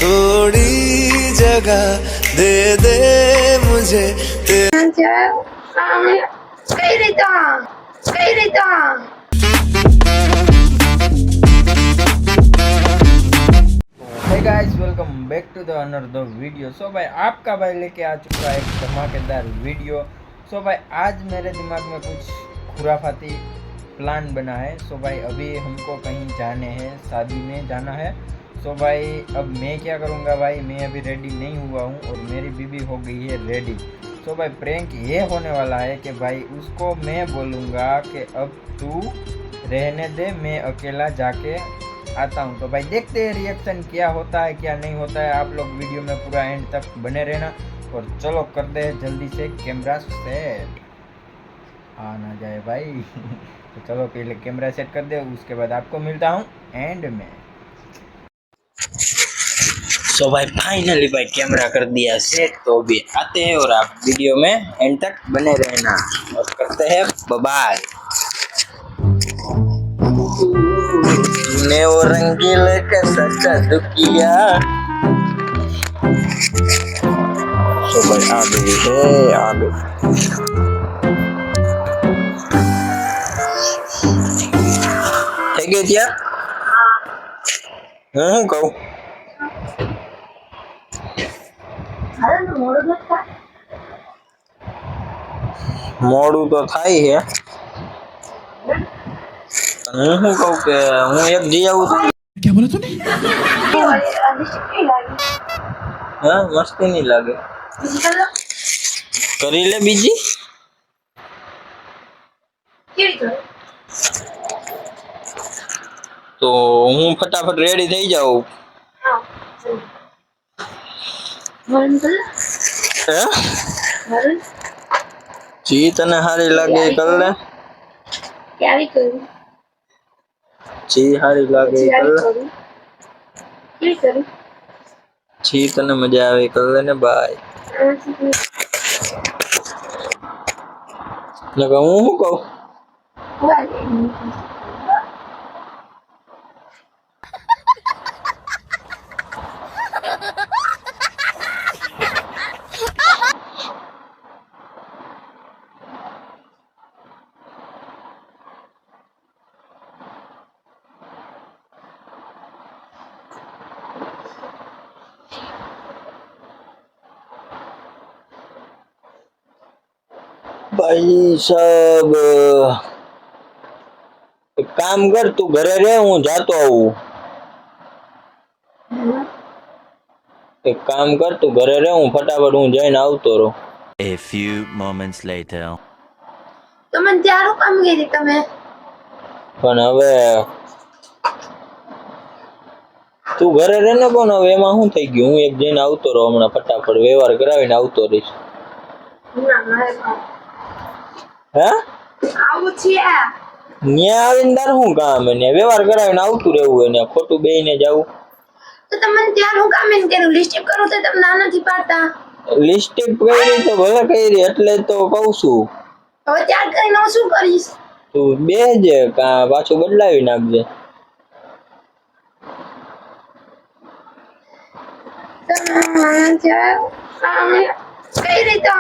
थोड़ी जगह दे दे मुझे કઈ રીતે hey guys, welcome back to the another video. So भाई आपका भाई लेके आ चुका है एक धमाकेदार वीडियो। सो भाई आज मेरे दिमाग में कुछ खुराफाती प्लान बना है। सो भाई अभी हमको कहीं जाने हैं, शादी में जाना है। सो भाई अब मैं क्या करूँगा भाई, मैं अभी रेडी नहीं हुआ हूँ और मेरी बीबी हो गई है रेडी। सो भाई प्रैंक ये होने वाला है कि भाई उसको मैं बोलूँगा कि अब तू रहने दे, मैं अकेला जाके आता हूँ। तो भाई देखते हैं रिएक्शन क्या होता है क्या नहीं होता है। आप लोग वीडियो में पूरा एंड तक बने रहना और चलो कर दे जल्दी से कैमरा सेट। आ ना जाए भाई तो चलो पहले कैमरा सेट कर दे, उसके बाद आपको मिलता हूँ एंड में। सो भाई फाइनली भाई कैमरा कर दिया सेट, तो अभी आते हैं और आप वीडियो में एंड तक बने रहना और करते हैं बाय। ने वो रंगीले के सच्चा दुखिया। सो भाई आ गई है, आ गई। થઈ ગઈ ત્યાં? હું કહું મોડું તો થાય છે। હું શું કહું કે હું એક જઈ આવું છું। क्या बोला तूने? હા મસ્તી નહીં લાગે, કરી લે બીજી। તો હું ફટાફટ રેડી થઈ જાઉં। હે જી તને સારી લાગે એ કર લે, જી સારી લાગે એ કર લે, જી તને મજા આવે એ કર લે ને બાય। નકર હું શું કહું भाई साहब एक काम कर, तू घरे रहे, हूँ जातो आऊं। एक काम कर, तू घरे रहे, हूँ फटाफट हूँ जाइन आवतो रहो। A few moments later. તો મને ત્યારું કામ કીધી તમે? પણ હવે તું ઘરે રહે ને, પણ હવે એમાં શું થઈ ગયું, હું એક જઈને આવતો રહો હમણાં ફટાફટ વ્યવહાર કરાવીને આવતો રહીશ। હે આવું છે ન્યા આવીને તાર શું કામ, એને વ્યવહાર કરાવીને આવતું રહેવું, એને ખોટું બેહીને જાવું। તો તમને ત્યારું કામ એમ કર્યું? લિસ્ટિપ કરું તો તમે ના નથી પાડતા? લિસ્ટિપ કરી તો ભલે કરી, એટલે તો કહું છું। હવે ત્યાર કરીને હું શું કરીશ? તું બેહજે, કા પાછું બદલાવી નાખજે। કઈ રીતે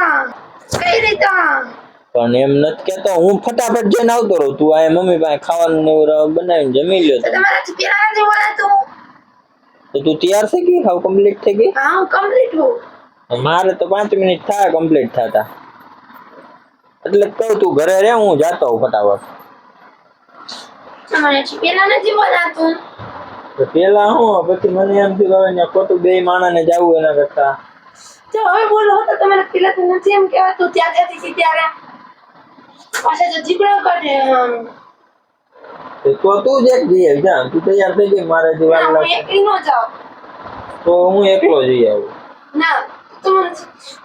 પણ એમ નથી કેતો, હું ફટાફટ જઈને આવતો રહું, તું આ મમ્મી પાસે ખાવાનું ને એવું બનાવીને જમી લ્યો। તમારાથી પેલા નથી બોલાતું? તો તું તૈયાર થઈ ગઈ, હાવ કમ્પ્લીટ થઈ ગઈ? હા હું કમ્પ્લીટ હું। મારે તો 5 મિનિટ થાય કમ્પ્લીટ થતા, એટલે કહું તું ઘરે રહે, હું જાતો હોઉં ફટાફટ। તમારાથી પેલા નથી બોલાતું? તો પેલા હું પછી મને એમ થયું કે ખોટું બે માણસને જાવું એના કરતા। તો હવે બોલો તો તમારે પેલા તો નથી એમ કહેવાતું? ત્યાં જતી હતી ત્યારે પાછા તો જીગડો કાઢે। તો તું જ એક જઈ આવી, જા તું તૈયાર થઈ ગઈ, મારે જે વાર હું લાગે એકલી ન જાઉં। તો હું એકલો જઈ આવું। ના તમારે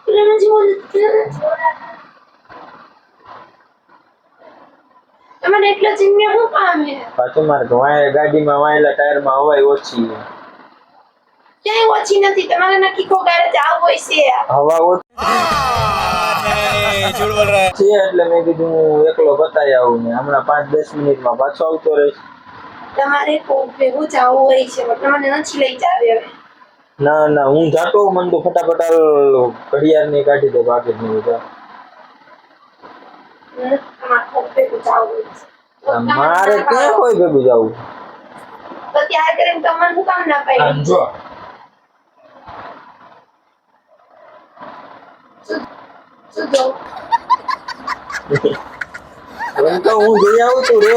પેલા નથી બોલાતું? તમારે એકલા જઈને શું કામ છે? પાછું મારે ગાડીમાં વાયેલા ટાયરમાં હવાઈ ઓછી છે। ક્યાંય ઓછી નથી, તમારે નક્કી કો ગારે જાવ હોય છે? હવા ઓછી છે એટલે મેં કીધું હું એકલો બતાવી આવું ને હમણાં 5-10 મિનિટમાં પાછો આવતો રહીશ। તમારે કોઈ ભેગું જવું હોય છે, પણ તમને નથી લઈ જાવે। હવે ના ના હું જાતો મને તો ફટાફટ ઘડિયાળ ની કાઢી દે બાકી નહીં જા તમારે કોક ભેગું જાવું છે. મારે ક્યાં કોઈ ભેગું જવું તો ત્યાર કરીને તમને શું કામ ના પાડી? જો શું જો? એમ તો હું જઈ આવું તું રે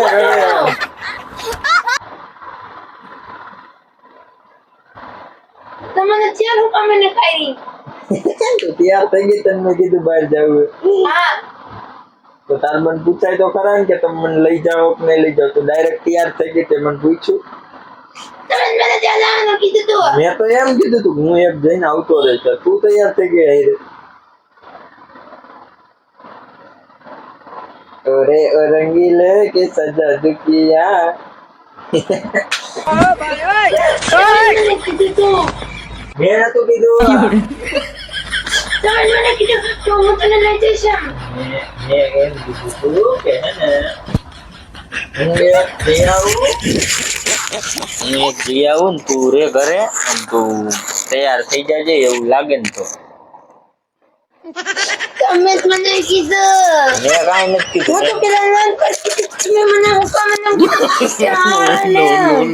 તમને ચાર હું કામ એને કરી? તો તૈયાર થઈ ગઈ તને મેં કીધું બહાર જવું હા તો તાર મને પૂછાય તો ખરા ને કે તમે મને લઈ જાઓ કે નહીં લઈ જાઓ તો ડાયરેક્ટ તૈયાર થઈ ગઈ તે મને પૂછ્યું તમે મને ત્યાં જવાનું કીધું તું. મેં તો એમ કીધું તું કે હું એક જઈને આવતો રહીશ તું તૈયાર થઈ ગઈ આઈ રે ઓરે ઓ રંગીલે કે સજા દુખિયા તમે મને કીધું તું. મેં નતું કીધું તમે મને કીધું તો હું તને લઈ જઈશ એમ. મેં એમ કીધું તું કે હે ને હું એક જઈ આવું ને તું રે ઘરે અને તું તૈયાર થઈ જાજે એવું લાગે ને તો તમે જ મને કીધું. મેં કાંઈ નથી હું તો કીધું પેલા નાન કરતી હતી. તમે મને હું કામ એમ કીધું?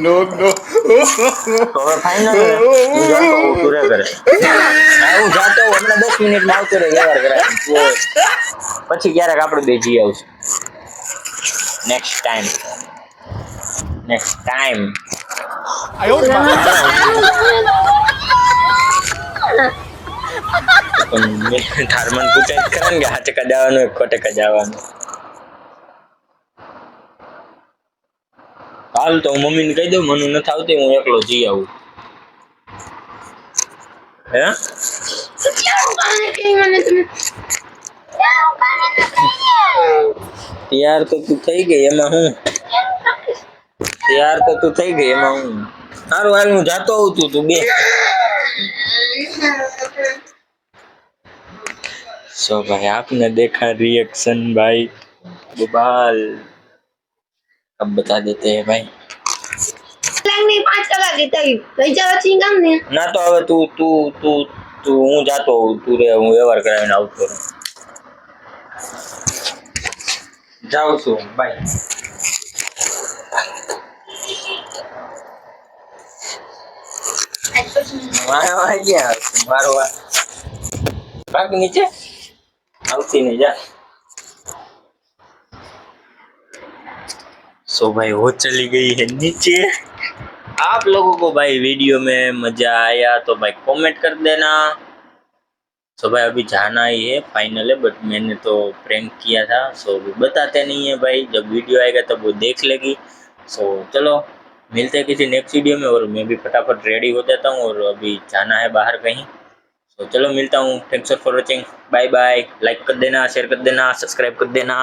no no તો હવે ફાઇનલ હું જાતો હોઉં તું રે ઘરે હું જાતો હોઉં હમણાં 10 મિનિટમાં આવતો રે વ્યવહાર કરાય પછી ક્યારેક આપણે બે જઈ આવશું નેક્સ્ટ ટાઈમ પણ તાર મન પૂછે જ કરે ને કે 8 જવાનું એક ખોટે જવાનું હાલ તો હું મમ્મીને કહી દઉં મને નથી આવતી હું એકલો જઈ આવું હે ક્યાં હું કામ એને કહી મને તમે? ક્યાં હું કામ એને કહી? તૈયાર તો તું થઈ ગઈ એમાં હું તૈયાર તો તું થઈ ગઈ એમાં હું સારું હાલ હું જાતો હોઉં તું બે सो भाई आपने देखा रिएक्शन भाई बबाल अब बता देते हैं भाई લાગની 5 કલાકે થઈ લઈ જાવ છે કામ ને. ना तो હવે તું હું જાતો હોઉં તું રે હું વ્યવહાર કરાવીને આવતો રહું જાઉં છું બાય મારો ગયા મારો ભાગ નીચે આવती नहीं जा सो भाई वो चली गई है नीचे आप लोगों को भाई वीडियो में मजा आया तो भाई कमेंट कर देना सो भाई अभी जाना ही है फाइनल है बट मैंने तो प्रैंक किया था सो अभी बताते नहीं है भाई जब वीडियो आएगा तब वो देख लेगी सो चलो मिलते हैं किसी नेक्स्ट वीडियो में और मैं भी फटाफट रेडी हो जाता हूँ और अभी जाना है बाहर कहीं तो चलो मिलता हूँ thanks for watching bye bye like कर देना शेयर कर देना सब्सक्राइब कर देना